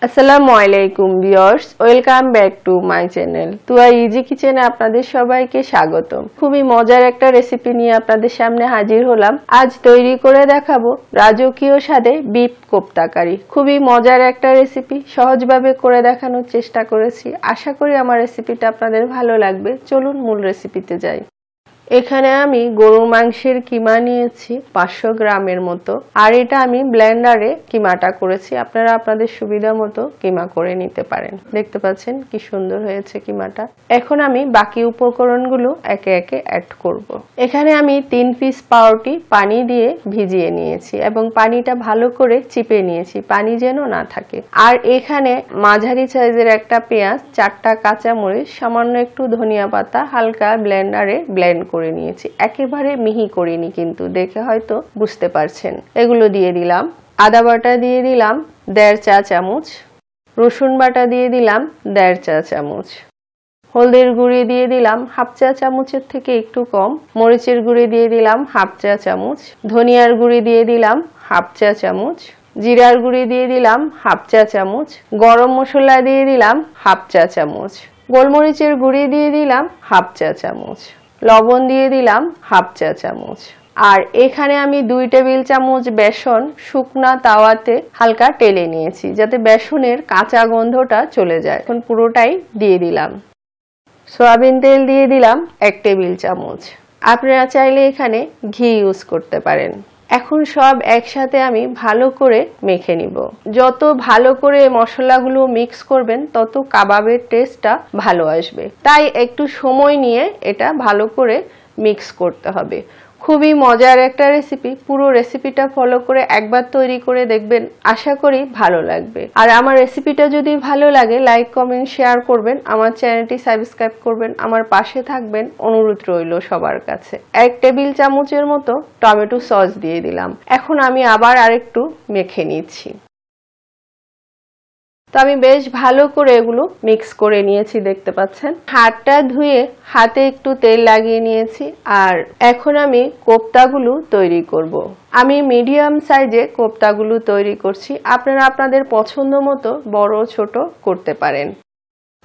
আসসালামু আলাইকুম viewers, welcome back to my channel Tuya easy কিচেনে আপনাদের সবাইকে স্বাগতম। খুবই মজার একটা রেসিপি নিয়ে আপনাদের সামনে হাজির হলাম। আজ তৈরি করে দেখাবো রাজকীয় স্বাদে বিফ কোপ্তা কারি। খুবই মজার একটা রেসিপি, সহজভাবে করে দেখানোর চেষ্টা করেছি। আশা করি আমার রেসিপিটা আপনাদের ভালো লাগবে। চলুন মূল রেসিপিতে যাই। এখানে আমি গরুর মাংসের কিমা নিয়েছি 500 গ্রামের মতো, আর এটা আমি ব্লেন্ডারে কিমাটা করেছি। আপনারা আপনাদের সুবিধা মতো কিমা করে নিতে পারেন। দেখতে পাচ্ছেন কি সুন্দর হয়েছে কিমাটা। এখন আমি বাকি উপকরণগুলো একে একে অ্যাড করব। এখানে আমি 3 পিস পাউরুটি পানি দিয়ে ভিজিয়ে নিয়েছি এবং পানিটা ভালো করে চিপে নিয়েছি, পানি যেন না থাকে। আর এখানে মাঝারি সাইজের একটা পেঁয়াজ, 4টা কাঁচামরিচ, সামান্য একটু ধনিয়া পাতা হালকা ব্লেন্ডারে ব্লেন্ড করে নিয়েছি। একেবারে মিহি করিনি, কিন্তু দেখে হয়তো বুঝতে পারছেন। এগুলো দিয়ে দিলাম। আদা বাটা দিয়ে দিলাম 1.5 চা চামচ, রসুন বাটা দিয়ে দিলাম 1.5 চা চামচ, হলদের গুঁড়ি দিয়ে দিলাম 1/2 চা চামচের থেকে একটু কম, মরিচের গুঁড়ি দিয়ে দিলাম 1/2 চা চামচ, ধনিয়ার গুঁড়ি দিয়ে দিলাম 1/2 চা চামচ, জিরার গুঁড়ি দিয়ে দিলাম 1/2 চা চামচ, গরম মশলা দিয়ে দিলাম 1/2 চা চামচ, গোলমরিচের গুঁড়ি দিয়ে দিলাম 1/2 চা চামচ, লবণ দিয়ে দিলাম 1/2 চা চামচ। আর এখানে আমি 2 টেবিল চামচ বেসন শুকনা তাওয়াতে হালকা টেলে নিয়েছি, যাতে বেসনের কাঁচা গন্ধটা চলে যায়। এখন পুরোটাই দিয়ে দিলাম। সয়াবিন তেল দিয়ে দিলাম 1 টেবিল চামচ। আপনারা চাইলে এখানে ঘি ইউজ করতে পারেন। এখন সব একসাথে আমি ভালো করে মেখে নিব। যত ভালো করে মশলাগুলো মিক্স করবেন তত কাবাবের টেস্টটা ভালো আসবে। তাই একটু সময় নিয়ে এটা ভালো করে মিক্স করতে হবে। খুবই মজার একটা রেসিপি। পুরো রেসিপিটা ফলো করে একবার তৈরি করে দেখবেন, আশা করি ভালো লাগবে। আর আমার রেসিপিটা যদি ভালো লাগে লাইক কমেন্ট শেয়ার করবেন, আমার চ্যানেলটি সাবস্ক্রাইব করবেন, আমার পাশে থাকবেন, অনুরোধ রইল সবার কাছে। 1 টেবিল চামচের মতো টমেটো সস দিয়ে দিলাম। এখন আমি আবার আরেকটু মেখে নিচ্ছি। তো আমি বেশ ভালো করে এগুলো মিক্স করে নিয়েছি, দেখতে পাচ্ছেন। হাতটা ধুয়ে হাতে একটু তেল লাগিয়ে নিয়েছি। আর এখন আমি কোপ্তাগুলো তৈরি করব। আমি মিডিয়াম সাইজে কোপ্তাগুলো তৈরি করছি। আপনারা আপনাদের পছন্দ মতো বড় ছোট করতে পারেন।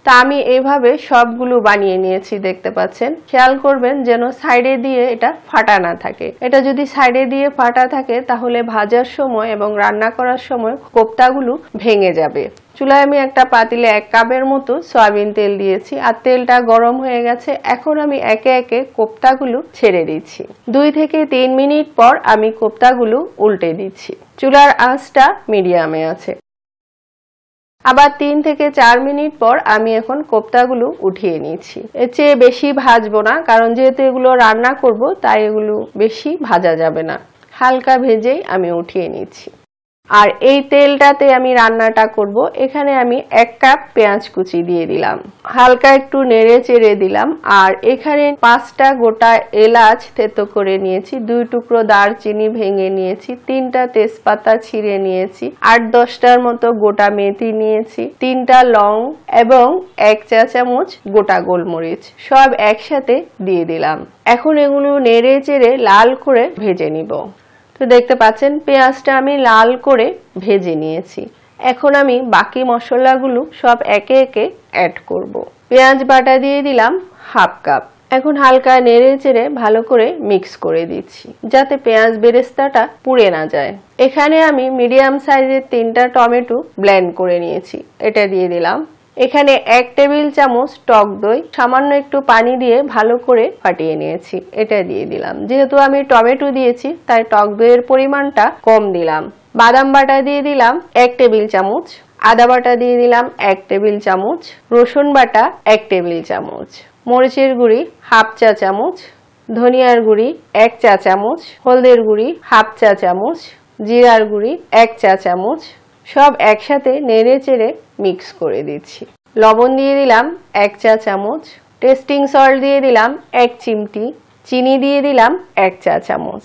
তা আমি এইভাবে সবগুলো বানিয়ে নিয়েছি, দেখতে পাচ্ছেন। খেয়াল করবেন যেন সাইডে দিয়ে এটা ফাটা না থাকে। এটা যদি সাইডে দিয়ে ফাটা থাকে তাহলে ভাজার সময় এবং রান্না করার সময় কোপ্তাগুলো ভেঙে যাবে। চুলায় আমি একটা পাতিলে 1 কাপের মতো সয়াবিন তেল দিয়েছি, আর তেলটা গরম হয়ে গেছে। এখন আমি একে একে কোপ্তাগুলো ছেড়ে দিচ্ছি। 2 থেকে 3 মিনিট পর আমি কোপ্তাগুলো উল্টে দিচ্ছি। চুলার আঁচটা মিডিয়ামে আছে। আবার 3 থেকে 4 মিনিট পর আমি এখন কোপ্তাগুলো উঠিয়ে নিচ্ছি। এর চেয়ে বেশি ভাজবো না, কারণ যেহেতু এগুলো রান্না করব তাই এগুলো বেশি ভাজা যাবে না। হালকা ভেজেই আমি উঠিয়ে নিচ্ছি। আর এই তেলটাতে আমি রান্নাটা করব। এখানে আমি 1 কাপ পেঁয়াজ কুচি দিয়ে দিলাম, হালকা একটু নেড়ে চেড়ে দিলাম। আর এখানে 5টা গোটা এলাচ থেতো করে নিয়েছি, 2 টুকরো দারচিনি ভেঙে নিয়েছি, 3টা তেজপাতা ছিঁড়ে নিয়েছি, 8-10টার মতো গোটা মেথি নিয়েছি, 3টা লং এবং 1 চা চামচ গোটা গোলমরিচ সব একসাথে দিয়ে দিলাম। এখন এগুলো নেড়ে চেড়ে লাল করে ভেজে নিব। তো দেখতে পাচ্ছেন পেঁয়াজটা আমি লাল করে ভেজে নিয়েছি। এখন আমি বাকি মশলাগুলো সব একে একে অ্যাড করব। পেঁয়াজ বাটা দিয়ে দিলাম 1/2 কাপ। এখন হালকা নেড়ে চেড়ে ভালো করে মিক্স করে দিচ্ছি, যাতে পেঁয়াজ বেরেস্তাটা পুড়ে না যায়। এখানে আমি মিডিয়াম সাইজের 3টা টমেটো ব্লেন্ড করে নিয়েছি, এটা দিয়ে দিলাম। এখানে 1 টেবিল চামচ টক দই সামান্য একটু পানি দিয়ে ভালো করে ফাটিয়ে নিয়েছি, এটা দিয়ে দিলাম। যেহেতু আমি টমেটো দিয়েছি তাই টক দইয়ের পরিমাণটা কম দিলাম। বাদাম বাটা দিয়ে দিলাম 1 টেবিল চামচ, আদা বাটা দিয়ে দিলাম 1 টেবিল চামচ, রসুন বাটা 1 টেবিল চামচ, মরিচের গুঁড়ি 1/2 চা চামচ, ধনিয়ার গুঁড়ি 1 চা চামচ, হলদের গুঁড়ি 1/2 চা চামচ, জিরার গুঁড়ি 1 চা চামচ। সব একসাথে নেড়ে চেড়ে মিক্স করে দিচ্ছি। লবণ দিয়ে দিলাম 1 চা চামচ, টেস্টিং সল্ট দিয়ে দিলাম 1 চিমটি, চিনি দিয়ে দিলাম 1 চা চামচ।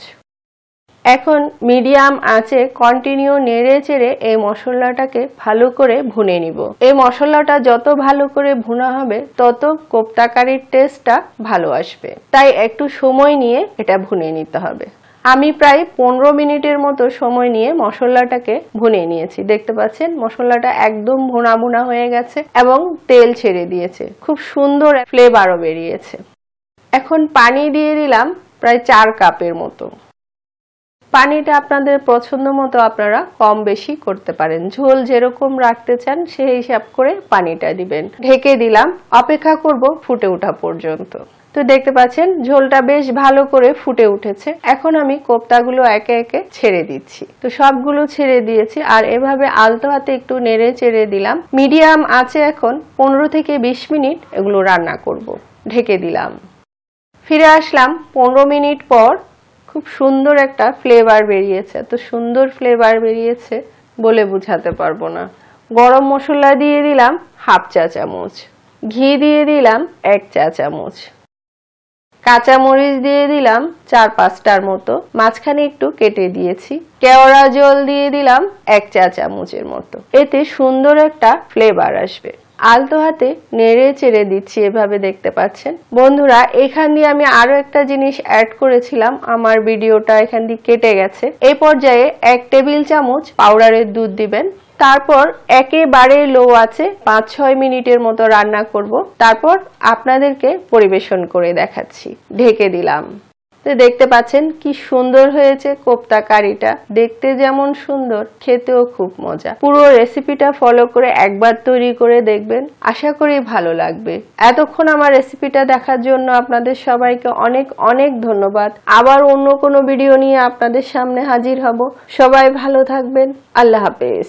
এখন মিডিয়াম আঁচে কন্টিনিউ নেড়ে চেড়ে এই মশলাটাকে ভালো করে ভুনে নিব। এই মশলাটা যত ভালো করে ভুনা হবে তত কোপ্তা কারির টেস্টটা ভালো আসবে, তাই একটু সময় নিয়ে এটা ভুনে নিতে হবে। আমি প্রায় 15 মিনিটের মতো সময় নিয়ে মশলাটাকে ভুনে নিয়েছি। দেখতে পাচ্ছেন মশলাটা একদম ভুনা ভুনা হয়ে গেছে এবং তেল ছেড়ে দিয়েছে, খুব সুন্দর ফ্লেভারও বেরিয়েছে। এখন পানি দিয়ে দিলাম প্রায় 4 কাপের মতো। পানিটা আপনাদের পছন্দ মতো আপনারা কম বেশি করতে পারেন, ঝোল যেরকম রাখতে চান সেই হিসাব করে পানিটা দিবেন। ঢেকে দিলাম, অপেক্ষা করব ফুটে ওঠা পর্যন্ত। তো দেখতে পাচ্ছেন ঝোলটা বেশ ভালো করে ফুটে উঠেছে। এখন আমি কোপ্তাগুলো একে একে ছেড়ে দিচ্ছি। তো সবগুলো ছেড়ে দিয়েছি আর এভাবে আলতো হাতে একটু নেড়ে চেড়ে দিলাম। মিডিয়াম আছে এখন 15 থেকে 20 মিনিট এগুলো রান্না করব। ঢেকে দিলাম। ফিরে আসলাম 15 মিনিট পর। খুব সুন্দর একটা ফ্লেভার বেরিয়েছে, এত সুন্দর ফ্লেভার বেরিয়েছে বলে বোঝাতে পারবো না। গরম মশলা দিয়ে দিলাম 1/2 চা চামচ, ঘি দিয়ে দিলাম 1 চা চামচ, কাঁচা মরিচ দিয়ে দিলাম 4-5টার মতো, মাঝখানে একটু কেটে দিয়েছি। কেওড়া জল দিয়ে দিলাম 1 চা চামচের মতো। এতে সুন্দর একটা ফ্লেভার আসবে। আলতো হাতে নেড়ে চেড়ে দিচ্ছি এভাবে, দেখতে পাচ্ছেন। বন্ধুরা এখান দিয়ে আমি আরো একটা জিনিস অ্যাড করেছিলাম, আমার ভিডিওটা এখান দিয়ে কেটে গেছে। এই পর্যায়ে 1 টেবিল চামচ পাউডারের দুধ দিবেন। তারপর একেবারে লো আছে 5-6 মিনিটের মতো রান্না করব। তারপর আপনাদেরকে পরিবেশন করে দেখাচ্ছি। ঢেকে দিলাম। তো দেখতে পাচ্ছেন কি সুন্দর হয়েছে কোপ্তা কারিটা, দেখতে যেমন সুন্দর খেতেও খুব মজা। পুরো রেসিপিটা ফলো করে একবার তৈরি করে দেখবেন, আশা করি ভালো লাগবে। এতক্ষণ আমার রেসিপিটা দেখার জন্য আপনাদের সবাইকে অনেক অনেক ধন্যবাদ। আবার অন্য কোনো ভিডিও নিয়ে আপনাদের সামনে হাজির হব। সবাই ভালো থাকবেন। আল্লাহ হাফেজ।